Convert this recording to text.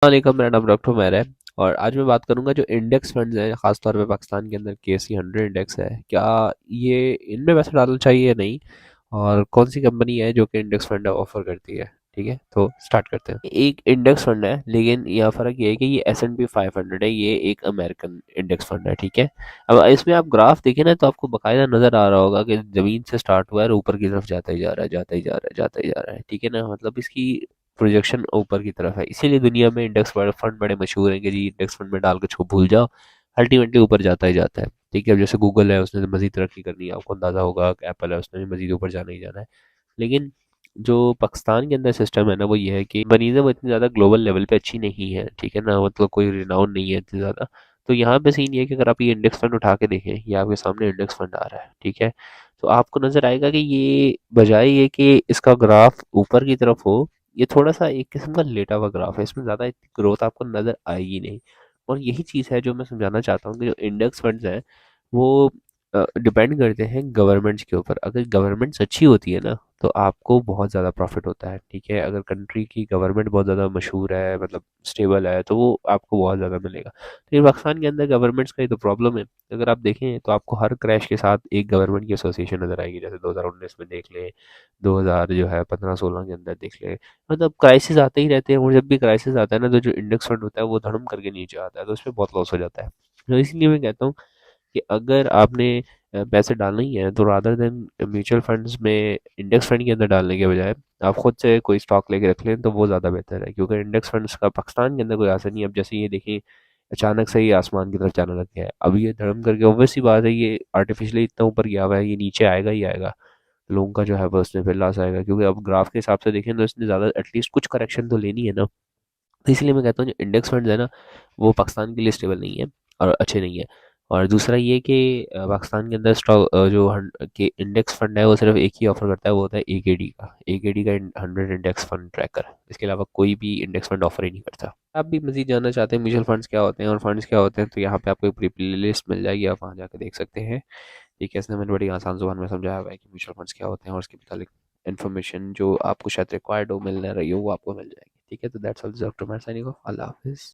वालेकुम, मेरा नाम डॉक्टर उमैर है। और आज मैं बात करूंगा जो इंडेक्स फंड्स हैं, खासतौर पे पाकिस्तान के अंदर KSE 100 इंडेक्स है, क्या ये इनमें पैसा डालना चाहिए या नहीं, और कौन सी कंपनी है जो कि इंडेक्स फंड ऑफर करती है। ठीक है, तो स्टार्ट करते हैं। एक इंडेक्स फंड है, लेकिन यहाँ फ़र्क ये है कि ये S&P 500 है, ये एक अमेरिकन इंडेक्स फंड है। ठीक है, अब इसमें आप ग्राफ देखें ना, तो आपको बाकायदा नज़र आ रहा होगा कि ज़मीन से स्टार्ट हुआ है और ऊपर की तरफ जाता ही जा रहा है, जाता ही जा रहा है, जाता ही जा रहा है। ठीक है ना, मतलब इसकी प्रोजेक्शन ऊपर की तरफ है। इसीलिए दुनिया में इंडेक्स फंड बड़े मशहूर हैं कि जी इंडेक्स फंड में डाल के इसको भूल जाओ, अल्टीमेटली ऊपर जाता ही जाता है। ठीक है, अब जैसे गूगल है, उसने मजीद तरक्की करनी है, आपको अंदाज़ा होगा कि एप्पल है, उसने भी मजीद ऊपर जाना ही जाना है। लेकिन जो पाकिस्तान के अंदर सिस्टम है ना, वो ये है कि मरीज़ें वो इतनी ज़्यादा ग्लोबल लेवल पे अच्छी नहीं है। ठीक है ना, मतलब कोई रिनाउंड नहीं है इतनी ज़्यादा। तो यहाँ पे सीन ये है कि अगर आप ये इंडेक्स फंड उठा के देखें, ये आपके सामने इंडेक्स फंड आ रहा है। ठीक है, तो आपको नज़र आएगा कि ये बजाय ये कि इसका ग्राफ ऊपर की तरफ हो, ये थोड़ा सा एक किस्म का लेटा हुआ ग्राफ है, इसमें ज़्यादा ग्रोथ आपको नज़र आएगी नहीं। और यही चीज़ है जो मैं समझाना चाहता हूँ कि जो इंडेक्स फंड्स हैं वो डिपेंड करते हैं गवर्नमेंट्स के ऊपर। अगर गवर्नमेंट्स अच्छी होती है ना, तो आपको बहुत ज़्यादा प्रॉफिट होता है। ठीक है, अगर कंट्री की गवर्नमेंट बहुत ज़्यादा मशहूर है, मतलब स्टेबल है, तो वो आपको बहुत ज़्यादा मिलेगा। लेकिन पाकिस्तान के अंदर गवर्नमेंट्स का ही तो प्रॉब्लम है। अगर आप देखें तो आपको हर क्रैश के साथ एक गवर्नमेंट की एसोसिएशन नज़र आएगी, जैसे 2019 में देख लें, 2000 जो है 15-16 के अंदर देख लें। मतलब क्राइसिस आते ही रहते हैं, और जब भी क्राइसिस आता है ना, तो जो इंडेक्स फंड होता है वो धड़म करके नीचे आता है, तो उसमें बहुत लॉस हो जाता है। तो इसलिए मैं कहता हूँ कि अगर आपने पैसे डालने ही हैं, तो रादर देन म्यूचुअल फंड्स में इंडेक्स फंड के अंदर डालने के बजाय आप खुद से कोई स्टॉक लेके रख लें, तो वो ज़्यादा बेहतर है। क्योंकि इंडेक्स फंड्स का पाकिस्तान के अंदर कोई असर नहीं है। अब जैसे ये देखिए, अचानक से ही आसमान की तरफ जाने लग गया है, अब ये धर्म करके ऑब्वियस सी बात है, ये आर्टिफिशियली इतना ऊपर गया हुआ है, ये नीचे आएगा ही आएगा। लोगों का जो है वो उसमें फिर लॉस आएगा, क्योंकि अब ग्राफ के हिसाब से देखें तो इसने ज़्यादा एटलीस्ट कुछ करेक्शन तो लेनी है ना। तो इसलिए मैं कहता हूँ जो इंडेक्स फंड्स है ना, वो पाकिस्तान के लिए स्टेबल नहीं है और अच्छे नहीं है। और दूसरा ये कि पाकिस्तान के अंदर स्टॉक जो के इंडेक्स फंड है, वो सिर्फ एक ही ऑफर करता है, वो होता है AKD का 100 इंडेक्स फंड ट्रैकर। इसके अलावा कोई भी इंडेक्स फंड ऑफर ही नहीं करता। आप भी मजीद जानना चाहते हैं म्यूचुअल फंड्स क्या होते हैं और फंड्स क्या होते हैं, तो यहाँ पे आपको एक पूरी प्ले लिस्ट मिल जाएगी, आप वहाँ जाकर देख सकते हैं। ठीक है, इसने मैंने बड़ी आसान जुबान में समझाया हुआ है कि म्यूचुअल फंड्स क्या होते हैं, और उसके मुतालिक इन्फॉर्मेशन जो आपको शायद रिक्वायर्ड हो, मिल ना रही हो, वो आपको मिल जाएगी। ठीक है, तो that's all, doctor Mair signing off. अल्लाह हाफिज़।